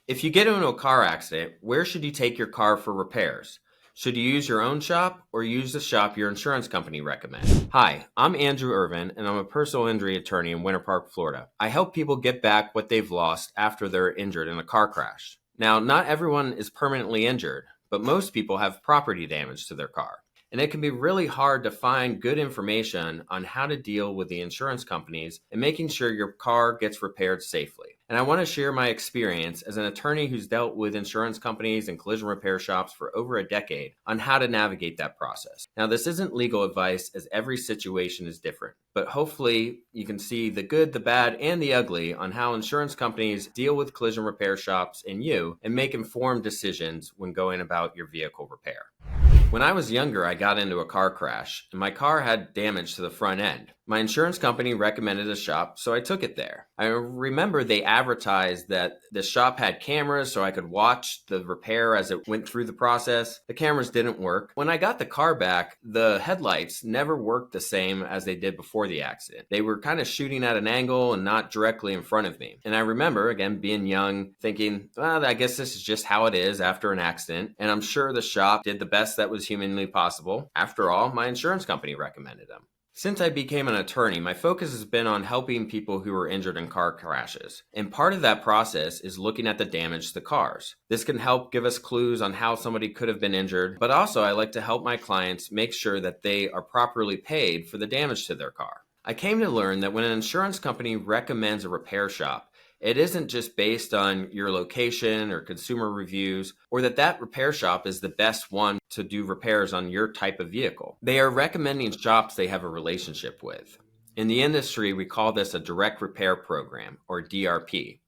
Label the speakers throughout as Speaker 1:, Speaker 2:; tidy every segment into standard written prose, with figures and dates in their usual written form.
Speaker 1: If you get into a car accident, where should you take your car for repairs? Should you use your own shop or use the shop your insurance company recommends? Hi, I'm Andrew Irvin, and I'm a personal injury attorney in Winter Park, Florida. I help people get back what they've lost after they're injured in a car crash. Now, not everyone is permanently injured, but most people have property damage to their car. And it can be really hard to find good information on how to deal with the insurance companies and making sure your car gets repaired safely. And I want to share my experience as an attorney who's dealt with insurance companies and collision repair shops for over a decade on how to navigate that process. Now, this isn't legal advice as every situation is different, but hopefully you can see the good, the bad, and the ugly on how insurance companies deal with collision repair shops and you and make informed decisions when going about your vehicle repair. When I was younger, I got into a car crash, and my car had damage to the front end. My insurance company recommended a shop, so I took it there. I remember they advertised that the shop had cameras so I could watch the repair as it went through the process. The cameras didn't work. When I got the car back, the headlights never worked the same as they did before the accident. They were kind of shooting at an angle and not directly in front of me. And I remember, again, being young, thinking, well, I guess this is just how it is after an accident. And I'm sure the shop did the best that was humanly possible. After all, my insurance company recommended them. Since I became an attorney, my focus has been on helping people who are injured in car crashes. And part of that process is looking at the damage to the cars. This can help give us clues on how somebody could have been injured, but also I like to help my clients make sure that they are properly paid for the damage to their car. I came to learn that when an insurance company recommends a repair shop, it isn't just based on your location or consumer reviews, or that repair shop is the best one to do repairs on your type of vehicle. They are recommending shops they have a relationship with. In the industry, we call this a direct repair program, or DRP.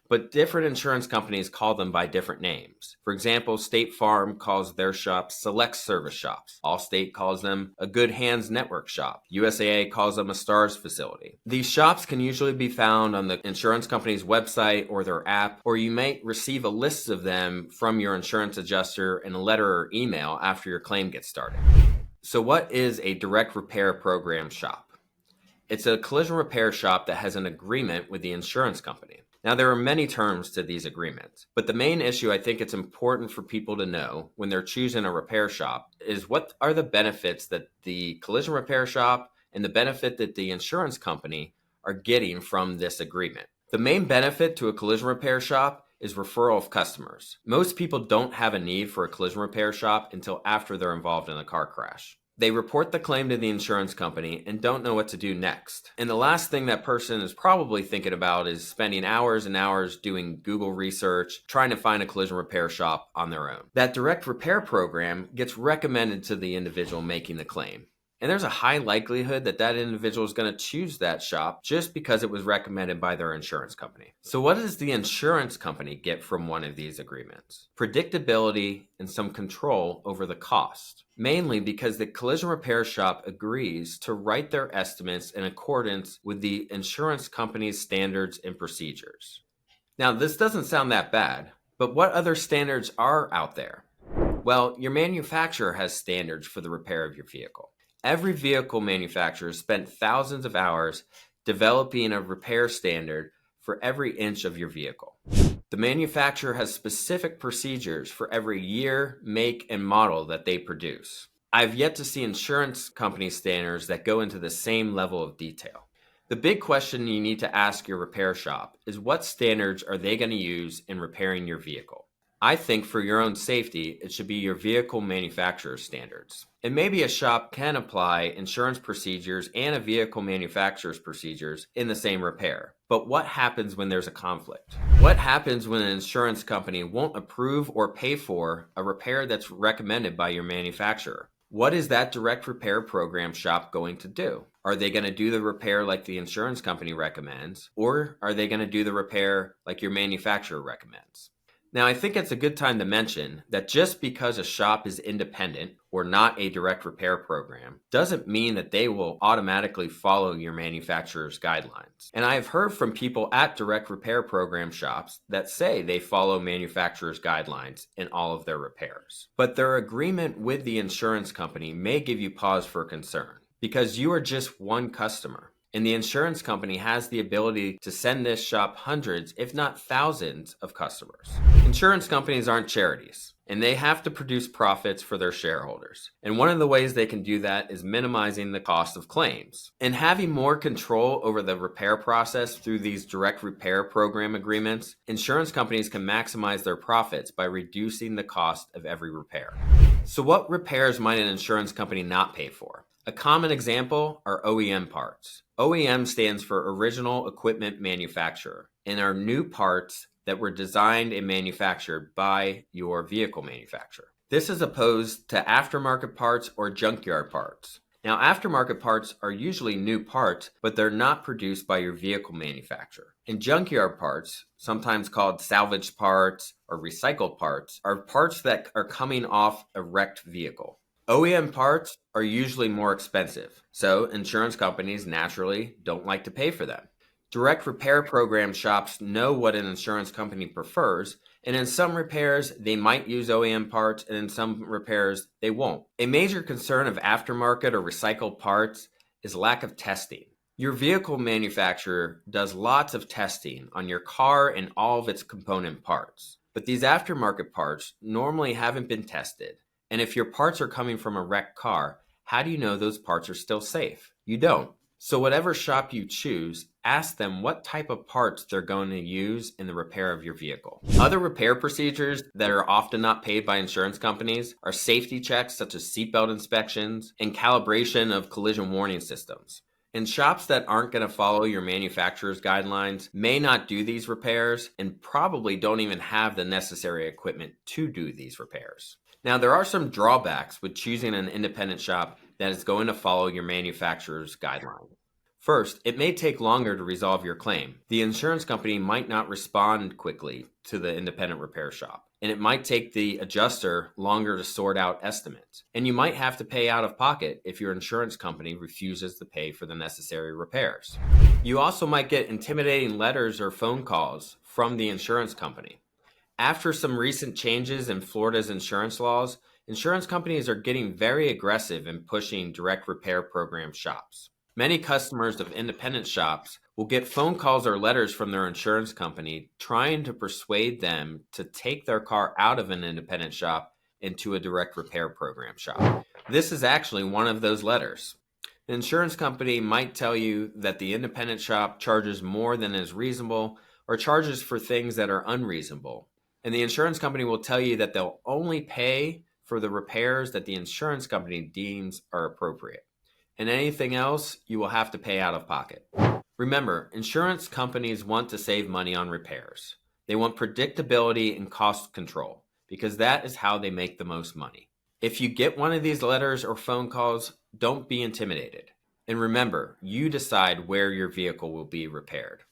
Speaker 1: But different insurance companies call them by different names. For example, State Farm calls their shops select service shops. Allstate calls them a Good Hands Network shop. USAA calls them a STARS facility. These shops can usually be found on the insurance company's website or their app, or you might receive a list of them from your insurance adjuster in a letter or email after your claim gets started. So what is a direct repair program shop? It's a collision repair shop that has an agreement with the insurance company. Now, there are many terms to these agreements, but the main issue I think it's important for people to know when they're choosing a repair shop is what are the benefits that the collision repair shop and the benefit that the insurance company are getting from this agreement. The main benefit to a collision repair shop is referral of customers. Most people don't have a need for a collision repair shop until after they're involved in a car crash. They report the claim to the insurance company and don't know what to do next. And the last thing that person is probably thinking about is spending hours and hours doing Google research, trying to find a collision repair shop on their own. That direct repair program gets recommended to the individual making the claim. And there's a high likelihood that individual is going to choose that shop just because it was recommended by their insurance company. So what does the insurance company get from one of these agreements? Predictability and some control over the cost. Mainly because the collision repair shop agrees to write their estimates in accordance with the insurance company's standards and procedures. Now, this doesn't sound that bad, but what other standards are out there? Well, your manufacturer has standards for the repair of your vehicle. Every vehicle manufacturer spent thousands of hours developing a repair standard for every inch of your vehicle. The manufacturer has specific procedures for every year, make, and model that they produce. I've yet to see insurance company standards that go into the same level of detail. The big question you need to ask your repair shop is what standards are they going to use in repairing your vehicle? I think for your own safety, it should be your vehicle manufacturer's standards. And maybe a shop can apply insurance procedures and a vehicle manufacturer's procedures in the same repair. But what happens when there's a conflict? What happens when an insurance company won't approve or pay for a repair that's recommended by your manufacturer? What is that direct repair program shop going to do? Are they going to do the repair like the insurance company recommends, or are they going to do the repair like your manufacturer recommends? Now, I think it's a good time to mention that just because a shop is independent or not a direct repair program doesn't mean that they will automatically follow your manufacturer's guidelines. And I have heard from people at direct repair program shops that say they follow manufacturer's guidelines in all of their repairs. But their agreement with the insurance company may give you pause for concern because you are just one customer. And the insurance company has the ability to send this shop hundreds, if not thousands, of customers. Insurance companies aren't charities, and they have to produce profits for their shareholders. And one of the ways they can do that is minimizing the cost of claims. And having more control over the repair process through these direct repair program agreements, insurance companies can maximize their profits by reducing the cost of every repair. So what repairs might an insurance company not pay for? A common example are OEM parts. OEM stands for Original Equipment Manufacturer, and are new parts that were designed and manufactured by your vehicle manufacturer. This is opposed to aftermarket parts or junkyard parts. Now, aftermarket parts are usually new parts, but they're not produced by your vehicle manufacturer. And junkyard parts, sometimes called salvaged parts or recycled parts, are parts that are coming off a wrecked vehicle. OEM parts are usually more expensive, so insurance companies naturally don't like to pay for them. Direct repair program shops know what an insurance company prefers, and in some repairs, they might use OEM parts, and in some repairs, they won't. A major concern of aftermarket or recycled parts is lack of testing. Your vehicle manufacturer does lots of testing on your car and all of its component parts, but these aftermarket parts normally haven't been tested. And if your parts are coming from a wrecked car, how do you know those parts are still safe? You don't. So whatever shop you choose, ask them what type of parts they're going to use in the repair of your vehicle. Other repair procedures that are often not paid by insurance companies are safety checks such as seatbelt inspections and calibration of collision warning systems. And shops that aren't going to follow your manufacturer's guidelines may not do these repairs and probably don't even have the necessary equipment to do these repairs. Now, there are some drawbacks with choosing an independent shop that is going to follow your manufacturer's guidelines. First, it may take longer to resolve your claim. The insurance company might not respond quickly to the independent repair shop, and it might take the adjuster longer to sort out estimates. And you might have to pay out of pocket if your insurance company refuses to pay for the necessary repairs. You also might get intimidating letters or phone calls from the insurance company. After some recent changes in Florida's insurance laws, insurance companies are getting very aggressive in pushing direct repair program shops. Many customers of independent shops will get phone calls or letters from their insurance company trying to persuade them to take their car out of an independent shop into a direct repair program shop. This is actually one of those letters. The insurance company might tell you that the independent shop charges more than is reasonable or charges for things that are unreasonable. And the insurance company will tell you that they'll only pay for the repairs that the insurance company deems are appropriate. And anything else, you will have to pay out of pocket. Remember, insurance companies want to save money on repairs. They want predictability and cost control because that is how they make the most money. If you get one of these letters or phone calls, don't be intimidated. And remember, you decide where your vehicle will be repaired.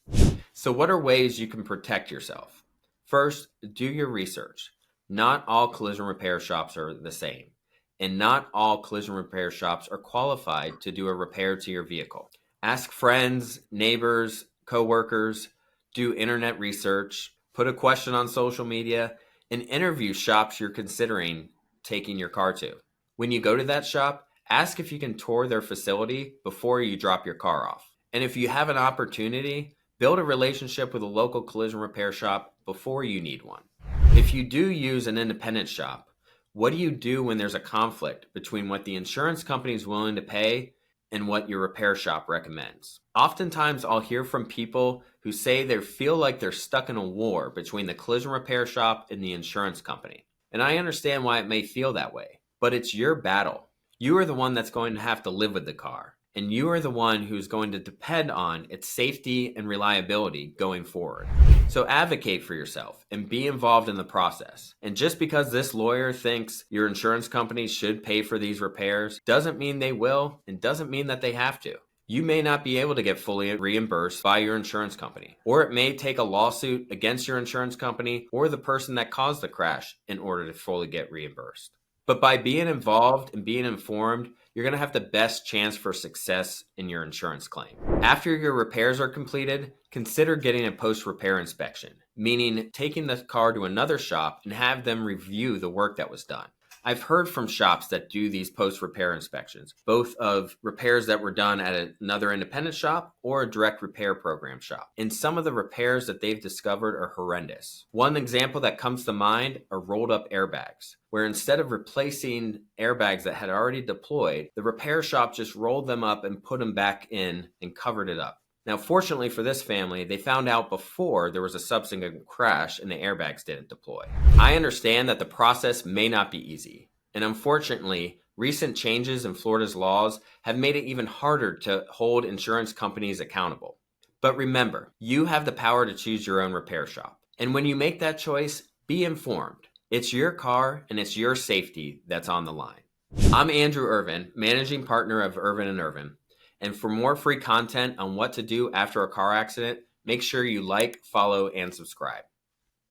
Speaker 1: So what are ways you can protect yourself? First, do your research. Not all collision repair shops are the same, and not all collision repair shops are qualified to do a repair to your vehicle. Ask friends, neighbors, coworkers, do internet research, put a question on social media, and interview shops you're considering taking your car to. When you go to that shop, ask if you can tour their facility before you drop your car off. And if you have an opportunity, build a relationship with a local collision repair shop before you need one. If you do use an independent shop, what do you do when there's a conflict between what the insurance company is willing to pay and what your repair shop recommends? Oftentimes, I'll hear from people who say they feel like they're stuck in a war between the collision repair shop and the insurance company. And I understand why it may feel that way, but it's your battle. You are the one that's going to have to live with the car. And you are the one who's going to depend on its safety and reliability going forward. So advocate for yourself and be involved in the process. And just because this lawyer thinks your insurance company should pay for these repairs doesn't mean they will and doesn't mean that they have to. You may not be able to get fully reimbursed by your insurance company, or it may take a lawsuit against your insurance company or the person that caused the crash in order to fully get reimbursed. But by being involved and being informed, you're going to have the best chance for success in your insurance claim. After your repairs are completed, consider getting a post-repair inspection, meaning taking the car to another shop and have them review the work that was done. I've heard from shops that do these post-repair inspections, both of repairs that were done at another independent shop or a direct repair program shop. And some of the repairs that they've discovered are horrendous. One example that comes to mind are rolled up airbags, where instead of replacing airbags that had already deployed, the repair shop just rolled them up and put them back in and covered it up. Now, fortunately for this family, they found out before there was a subsequent crash and the airbags didn't deploy. I understand that the process may not be easy, and unfortunately, recent changes in Florida's laws have made it even harder to hold insurance companies accountable. But remember, you have the power to choose your own repair shop. And when you make that choice, be informed. It's your car and it's your safety that's on the line. I'm Andrew Irvin, managing partner of Irvin & Irvin. And for more free content on what to do after a car accident, make sure you like, follow, and subscribe.